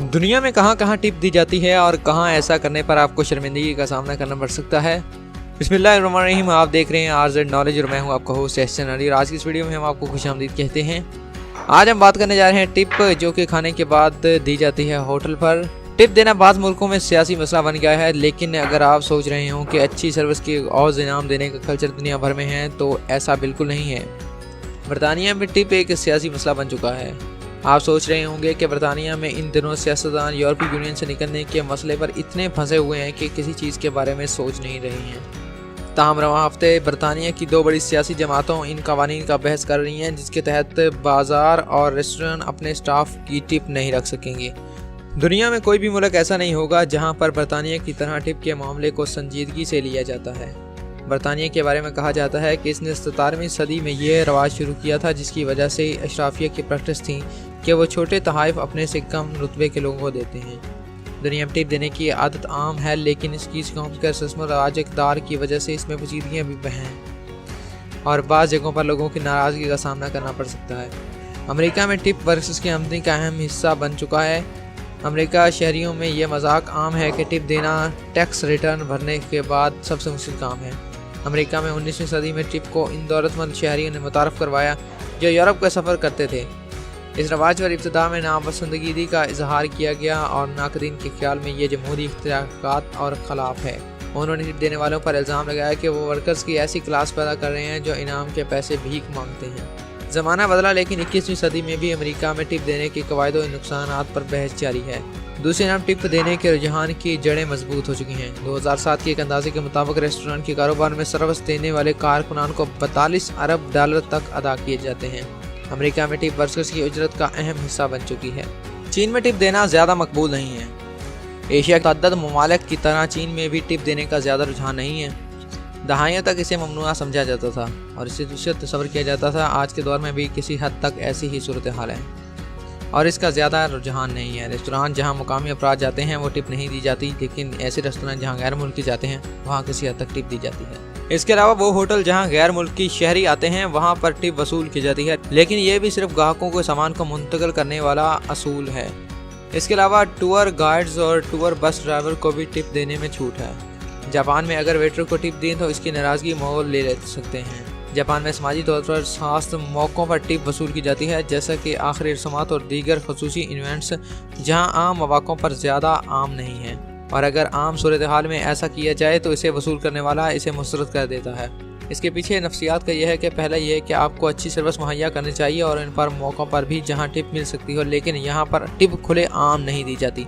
दुनिया में कहाँ कहाँ टिप दी जाती है और कहाँ ऐसा करने पर आपको शर्मिंदगी का सामना करना पड़ सकता है। बिस्मिल्लाहिर्रहमानिर्रहीम, आप देख रहे हैं RZ नॉलेज और मैं हूं आपका होस्ट एहसन अली। और आज की इस वीडियो में हम आपको खुशामदीद कहते हैं। आज हम बात करने जा रहे हैं टिप जो कि खाने के बाद दी जाती है होटल पर। टिप देना बाज़ मुल्कों में सियासी मसला बन गया है, लेकिन अगर आप सोच रहे हो कि अच्छी सर्विस की और इनाम देने का कल्चर दुनिया भर में है तो ऐसा बिल्कुल नहीं है। बरतानिया में टिप एक सियासी मसला बन चुका है। आप सोच रहे होंगे कि बरतानिया में इन दिनों सियासतदान यूरोपीय यूनियन से निकलने के मसले पर इतने फंसे हुए हैं कि किसी चीज़ के बारे में सोच नहीं रही हैं। ताहम रवां हफ्ते बरतानिया की दो बड़ी सियासी जमातों इन कवानीन का बहस कर रही हैं जिसके तहत बाज़ार और रेस्टोरेंट अपने स्टाफ की टिप नहीं रख सकेंगे। दुनिया में कोई भी मुल्क ऐसा नहीं होगा जहां पर बरतानिया की तरह टिप के मामले को संजीदगी से लिया जाता है। बरतानिया के बारे में कहा जाता है कि इसने 17वीं सदी में यह रवाज शुरू किया था जिसकी वजह से अशराफिया की प्रैक्टिस थी कि वो छोटे तहाइफ अपने से कम रुतबे के लोगों को देते हैं। दुनिया में टिप देने की आदत आम है, लेकिन इसकी रस्म व रवाज इक़्तिदार की वजह से इसमें पेचीदगियाँ भी हैं और बाज़ जगहों पर लोगों की नाराज़गी का सामना करना पड़ सकता है। अमेरिका में टिप वर्कर्स की आमदनी का अहम हिस्सा बन चुका है। अमेरिका शहरियों में यह मजाक आम है कि टिप देना टैक्स रिटर्न भरने के बाद सबसे मुश्किल काम है। अमेरिका में 19वीं सदी में टिप को इन दौलतमंद शहरियों ने मुतारफ़ करवाया जो यूरोप का सफ़र करते थे। इस रवाज पर इब्तिदा में नापसंदगी का इजहार किया गया और नाकदीन के ख्याल में ये जमहूरी इख्तियारात और ख़िलाफ़ है। उन्होंने टिप देने वालों पर इल्ज़ाम लगाया कि वो वर्कर्स की ऐसी क्लास पैदा कर रहे हैं जो इनाम के पैसे भीख मांगते हैं। ज़माना बदला, लेकिन 21वीं सदी में भी अमेरिका में टिप देने के क़वायद और नुकसानात पर बहस जारी है। दूसरे नाम टिप देने के रुझान की जड़ें मजबूत हो चुकी हैं। 2007 के एक अंदाजे के मुताबिक रेस्टोरेंट के कारोबार में सर्विस देने वाले कारकुनान को 42 अरब डॉलर तक अदा किए जाते हैं। अमेरिका में टिप वर्कर्स की उजरत का अहम हिस्सा बन चुकी है। चीन में टिप देना ज़्यादा मकबूल नहीं है। एशिया के तअद्दुद ममालिक की तरह चीन में भी टिप देने का ज़्यादा रुझान नहीं है। दहाइयों तक इसे ममनुआ समझा जाता था और इसे तस्वर किया जाता था। आज के दौर में भी किसी हद तक ऐसी ही सूरत हाल है और इसका ज़्यादा रुझान नहीं है। रेस्टोरेंट जहां मुकामी अफराद जाते हैं वो टिप नहीं दी जाती, लेकिन ऐसे रेस्टोरेंट जहां गैर मुल्की जाते हैं वहां किसी हद तक टिप दी जाती है। इसके अलावा वो होटल जहां गैर मुल्की शहरी आते हैं वहां पर टिप वसूल की जाती है, लेकिन ये भी सिर्फ ग्राहकों को सामान को मुंतकिल करने वाला असूल है। इसके अलावा टूर गाइड्स और टूर बस ड्राइवर को भी टिप देने में छूट है। जापान में अगर वेटर को टिप दें तो इसकी नाराज़गी मोल ले सकते हैं। जापान में समाजी तौर पर खास मौक़ों पर टिप वसूल की जाती है, जैसा कि आखिरी रस्मात और दीगर खसूसी इवेंट्स जहां आम मौक़ों पर ज़्यादा आम नहीं है। और अगर आम सूरत हाल में ऐसा किया जाए तो इसे वसूल करने वाला इसे मुस्तरद कर देता है। इसके पीछे नफ्सियात का यह है कि पहला यह है कि आपको अच्छी सर्विस मुहैया करनी चाहिए और इन पर मौक़ों पर भी जहाँ टिप मिल सकती हो, लेकिन यहाँ पर टिप खुले आम नहीं दी जाती,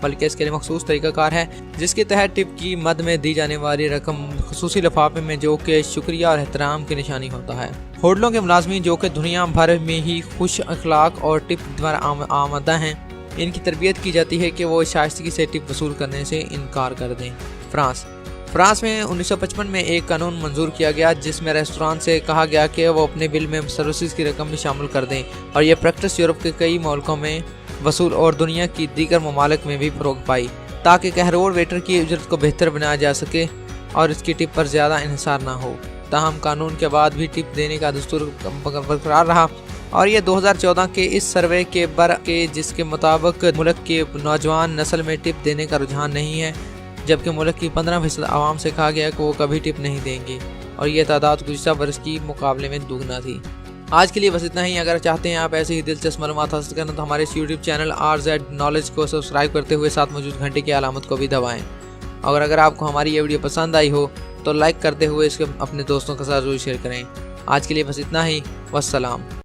बल्कि इसके लिए मखसूस तरीक़ाकार है जिसके तहत टिप की मद में दी जाने वाली रकम खसूसी लिफाफे में जो कि शुक्रिया और एहतराम की निशानी होता है। होटलों के मुलाजमीन जो कि दुनिया भर में ही खुश अखलाक और टिप द्वारा आमदा हैं, इनकी तरबियत की जाती है कि वो शाइस्तगी से टिप वसूल करने से इनकार कर दें। फ्रांस में 1955 में एक कानून मंजूर किया गया जिसमें रेस्टोरेंट से कहा गया कि वो अपने बिल में सर्विसेज की रकम भी शामिल कर दें, और यह प्रैक्टिस यूरोप के कई मुल्कों में वसूल और दुनिया की दीगर ममालिक में भी फ़रोग़ पाई ताकि कहरोर वेटर की उजरत को बेहतर बनाया जा सके और इसकी टिप पर ज़्यादा इन्हिसार ना हो। ताहम कानून के बाद भी टिप देने का दस्तूर बरकरार रहा और ये 2014 के इस सर्वे के के जिसके मुताबिक मुल्क के नौजवान नस्ल में टिप देने का रुझान नहीं है, जबकि मुल्क की 15% आवाम से कहा गया कि वो कभी टिप नहीं देंगे और ये तादाद गुज़िश्ता बरस की मुकाबले में दुगना थी। आज के लिए बस इतना ही। अगर चाहते हैं आप ऐसे ही दिलचस्प मालूमात हासिल करना तो हमारे यूट्यूब चैनल RZ नॉलेज को सब्सक्राइब करते हुए साथ मौजूद घंटे की अलामत को भी दबाएं। और अगर आपको हमारी ये वीडियो पसंद आई हो तो लाइक करते हुए इसके अपने दोस्तों के साथ जरूर शेयर करें। आज के लिए बस इतना ही। वस्सलाम।